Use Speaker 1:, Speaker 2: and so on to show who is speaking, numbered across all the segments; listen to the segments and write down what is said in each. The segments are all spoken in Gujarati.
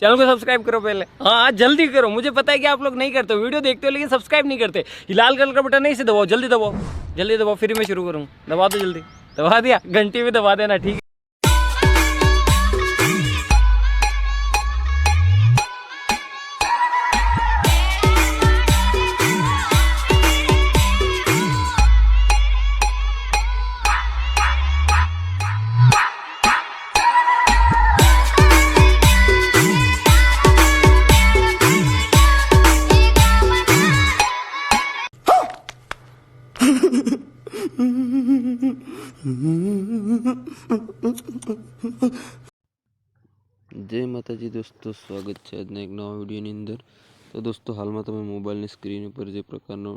Speaker 1: चैनल को सब्सक्राइब करो पहले। हाँ जल्दी करो, मुझे पता है कि आप लोग नहीं करते हो, वीडियो देखते हो लेकिन सब्सक्राइब नहीं करते। ये लाल कलर का बटन नहीं, इसे दबाओ, जल्दी दबाओ, जल्दी दबाओ, फिर मैं शुरू करूँ। दबा दो जल्दी, दबा दिया, घंटी भी दबा देना, ठीक है।
Speaker 2: जय माताजी दोस्तों, स्वागत है आज एक नवा विडियोની અંદર। તો દોસ્તો, હાલમાં તમે મોબાઈલની સ્ક્રીન ઉપર જે પ્રકારનો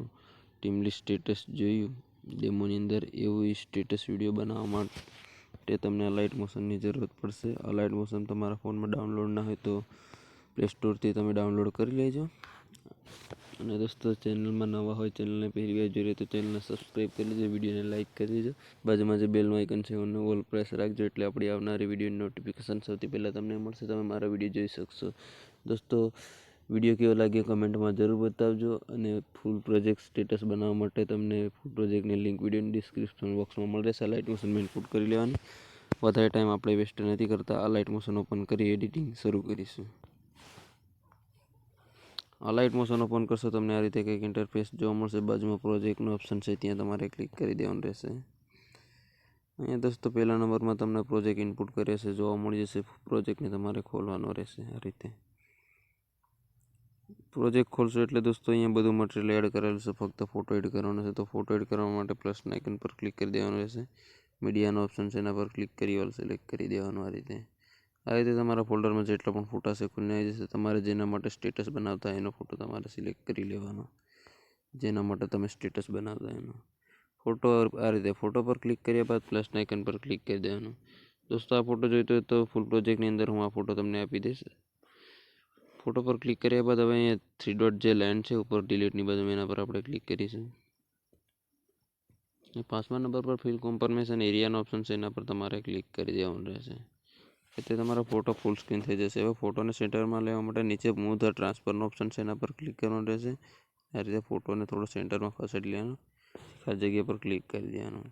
Speaker 2: ટીમ લિસ્ટ સ્ટેટસ જોયું ડેમોની અંદર, એવું સ્ટેટસ વિડીયો બનાવવા માટે તમને અલાઇટ મોશનની જરૂરત પડશે। અલાઇટ મોશન તમારા ફોનમાં ડાઉનલોડ ના હોય તો પ્લે સ્ટોરથી તમે ડાઉનલોડ કરી લેજો। અને દોસ્તો, ચેનલમાં નવા હોય, ચેનલને પહેલી વાર જોઈએ તો ચેનલને સબસ્ક્રાઈબ કરી લેજો, વિડીયોને લાઇક કરી દેજો, બાજુમાં જે બેલનું આઇકન છે એને ઓલ પ્રેસ રાખજો, એટલે આપણી આવનારી વિડીયોની નોટિફિકેશન સૌથી પહેલાં તમને મળશે, તમે મારા વિડીયો જોઈ શકશો। દોસ્તો, વિડીયો કેવો લાગ્યો કમેન્ટમાં જરૂર બતાવજો। અને ફૂલ પ્રોજેક્ટ સ્ટેટસ બનાવવા માટે તમને ફૂલ પ્રોજેક્ટની લિંક વિડીયોની ડિસ્ક્રિપ્શન બોક્સમાં મળી રહેશે। લાઇટ મોશન મેં ઇનપુટ કરી લેવાનું, વધારે ટાઈમ આપણે વેસ્ટ નથી કરતા। આ લાઇટ મોશન ઓપન કરી એડિટિંગ શરૂ કરીશું। આ લાઇટ મોશન ઓપન કરશો તમને આ રીતે કંઈક ઇન્ટરફેસ જોવા મળશે। બાજુમાં પ્રોજેક્ટનો ઓપ્શન છે, ત્યાં તમારે ક્લિક કરી દેવાનું રહેશે। અહીંયા દોસ્તો પહેલા નંબરમાં તમને પ્રોજેક્ટ ઇનપુટ કર્યો છે જોવા મળી જશે। પ્રોજેક્ટને તમારે ખોલવાનો રહેશે। આ રીતે પ્રોજેક્ટ ખોલશો એટલે દોસ્તો અહીંયા બધું મટીરિયલ એડ કરેલું છે, ફક્ત ફોટો એડ કરવાનો છે। તો ફોટો એડ કરવા માટે પ્લસના આઇકન પર ક્લિક કરી દેવાનું રહેશે। મીડિયાનો ઓપ્શન છે એના પર ક્લિક કરી ઓલ સિલેક્ટ કરી દેવાનું। આ રીતે તમારા ફોલ્ડરમાં જેટલા પણ ફોટા છે ખુલ્લે આવી જશે। તમારે જેના માટે સ્ટેટસ બનાવતા એનો ફોટો તમારે સિલેક્ટ કરી લેવાનો, જેના માટે તમે સ્ટેટસ બનાવતા એનો ફોટો। આ રીતે ફોટો પર ક્લિક કર્યા બાદ પ્લસના આઇકન પર ક્લિક કરી દેવાનું। દોસ્તો, આ ફોટો જોઈતો હોય તો ફૂલ પ્રોજેક્ટની અંદર હું આ ફોટો તમને આપી દઈશ। ફોટો પર ક્લિક કર્યા બાદ હવે અહીંયા 3 ડોટ જે લાઇન છે ઉપર ડિલીટની બાજુ, એના પર આપણે ક્લિક કરીશું। 5મા નંબર પર ફિલ કોન્ફર્મેશન એરિયાનો ઓપ્શન છે, એના પર તમારે ક્લિક કરી દેવાનું રહેશે, એટલે તમારો ફોટો ફૂલ સ્ક્રીન થઈ જશે। હવે ફોટોને સેન્ટરમાં લેવા માટે નીચે મૂવ ધ ટ્રાન્સફરનો ઓપ્શન છે, એના પર ક્લિક કરવાનું રહેશે। આ રીતે ફોટોને થોડો સેન્ટરમાં ખસેડી લેવાનો, ખાલી જગ્યા પર ક્લિક કરી દેવાનું।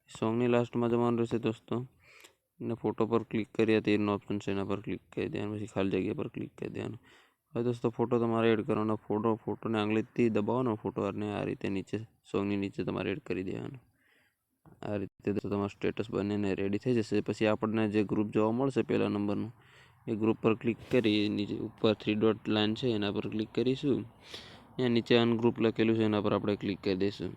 Speaker 2: સોંગની લાસ્ટમાં જવાનું રહેશે દોસ્તો, અને ફોટો પર ક્લિક કર્યા તીરનો ઓપ્શન છે, એના પર ક્લિક કરી દેવાનું, પછી ખાલી જગ્યા પર ક્લિક કરી દેવાનું। હવે દોસ્તો, ફોટો તમારે એડ કરવાનો, ફોટોને આંગળીથી દબાવવાનો ફોટો, અને આ રીતે નીચે સોંગની નીચે તમારે એડ કરી દેવાનું। આ રીતે દોસ્તો તમારું સ્ટેટસ બનીને રેડી થઈ જશે। પછી આપણને જે ગ્રુપ જોવા મળશે પહેલા નંબરનું, એ ગ્રુપ પર ક્લિક કરી નીચે ઉપર 3 ડોટ લાઇન છે એના પર ક્લિક કરીશું। અહીંયા નીચે અનગ્રુપ લખેલું છે એના પર આપણે ક્લિક કરી દઈશું।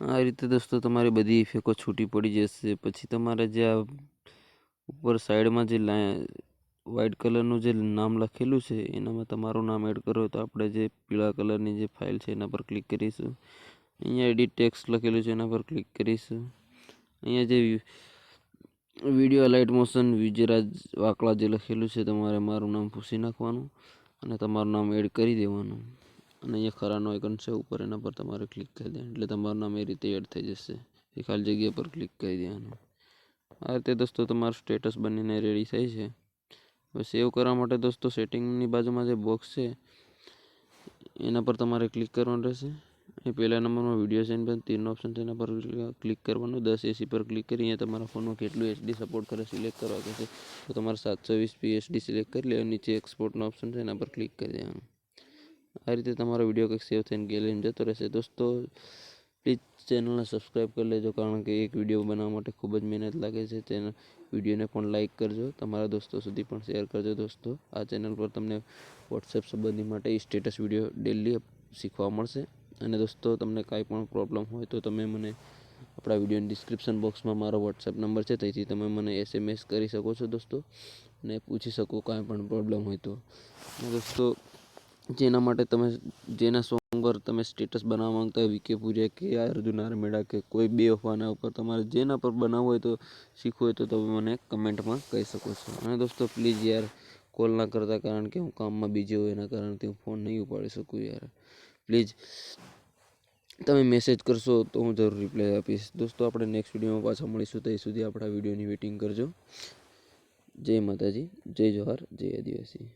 Speaker 2: આ રીતે દોસ્તો તમારી બધી ઇફેક્ટો છૂટી પડી જશે। પછી તમારે જે આ ઉપર સાઈડમાં જે વ્હાઇટ કલરનું જે નામ લખેલું છે એનામાં તમારું નામ એડ કરો હોય તો આપણે જે પીળા કલરની જે ફાઇલ છે એના પર ક્લિક કરીશું। અહીંયા એડિટ ટેક્સ્ટ લખેલું છે એના પર ક્લિક કરીશું। અહીંયા જે વિડીયો લાઇટ મોશન વિજરાજ વાકળા જે લખેલું છે, તમારે મારું નામ પૂછી નાખવાનું અને તમારું નામ એડ કરી દેવાનું। અને અહીંયા ખરાનો આઇકન છે ઉપર, એના પર તમારે ક્લિક કરી દેવાનું, એટલે તમારું નામ એ રીતે એડ થઈ જશે। એ ખાલી જગ્યા પર ક્લિક કરી દેવાનું। આ રીતે દોસ્તો તમારું સ્ટેટસ બનીને રેડી થઈ છે। હવે સેવ કરવા માટે દોસ્તો સેટિંગની બાજુમાં જે બોક્સ છે એના પર તમારે ક્લિક કરવાનું રહેશે। એ પહેલા નંબરમાં વિડીયો સેન્ડ પર તીરનો ઓપ્શન છે, એના પર ક્લિક કરવાનું। 1080 પર ક્લિક કરી અહીંયા તમારા ફોનમાં કેટલું HD સપોર્ટ કરે સિલેક્ટ કરવા કહેશે, તો તમારે 720p HD સિલેક્ટ કરી લેવાનું। નીચે એક્સપોર્ટનો ઓપ્શન છે એના પર ક્લિક કરી દેવાનું। આ રીતે તમારો વિડીયો કંઈક સેવ થઈને ગેલેરીમાં જતો રહેશે। દોસ્તો, પ્લીઝ ચેનલને સબસ્ક્રાઈબ કરી લેજો, કારણ કે એક વિડીયો બનાવવા માટે ખૂબ જ મહેનત લાગે છે। ચેનલ વિડીયોને પણ લાઇક કરજો, તમારા દોસ્તો સુધી પણ શેર કરજો। દોસ્તો, આ ચેનલ પર તમને વોટ્સએપ સંબંધી માટે સ્ટેટસ વિડીયો ડેલી શીખવા મળશે। અને દોસ્તો, તમને કાંઈ પણ પ્રોબ્લેમ હોય તો તમે મને આપણા વિડીયોની ડિસ્ક્રિપ્શન બોક્સમાં મારો વોટ્સએપ નંબર છે, તેથી તમે મને SMS કરી શકો છો દોસ્તો, અને પૂછી શકો કાંઈ પણ પ્રોબ્લેમ હોય તો। અને દોસ્તો, જેના માટે તમે જેના સોંગ પર તમે સ્ટેટસ બનાવવા માંગતા હોય વિકે પૂર્યા કે અર્જુન આર્મેડા કે કોઈ બે અફવાના ઉપર તમારે જેના પર બનાવવું હોય તો શીખવું હોય તો તમે મને કમેન્ટમાં કહી શકો છો. અને દોસ્તો પ્લીઝ યાર કોલ ના કરતા, કારણ કે હું કામમાં બીજી હોય એના કારણથી હું ફોન નહીં ઉપાડી શકું યાર. પ્લીઝ તમે મેસેજ કરશો તો હું જરૂર રિપ્લાય આપીશ. દોસ્તો આપણે નેક્સ્ટ વિડીયોમાં પાછા મળીશું. ત્યાં સુધી આપણા વિડીયોની વેઇટિંગ કરજો. જય માતાજી, જય જોહાર, જય આદિવાસી.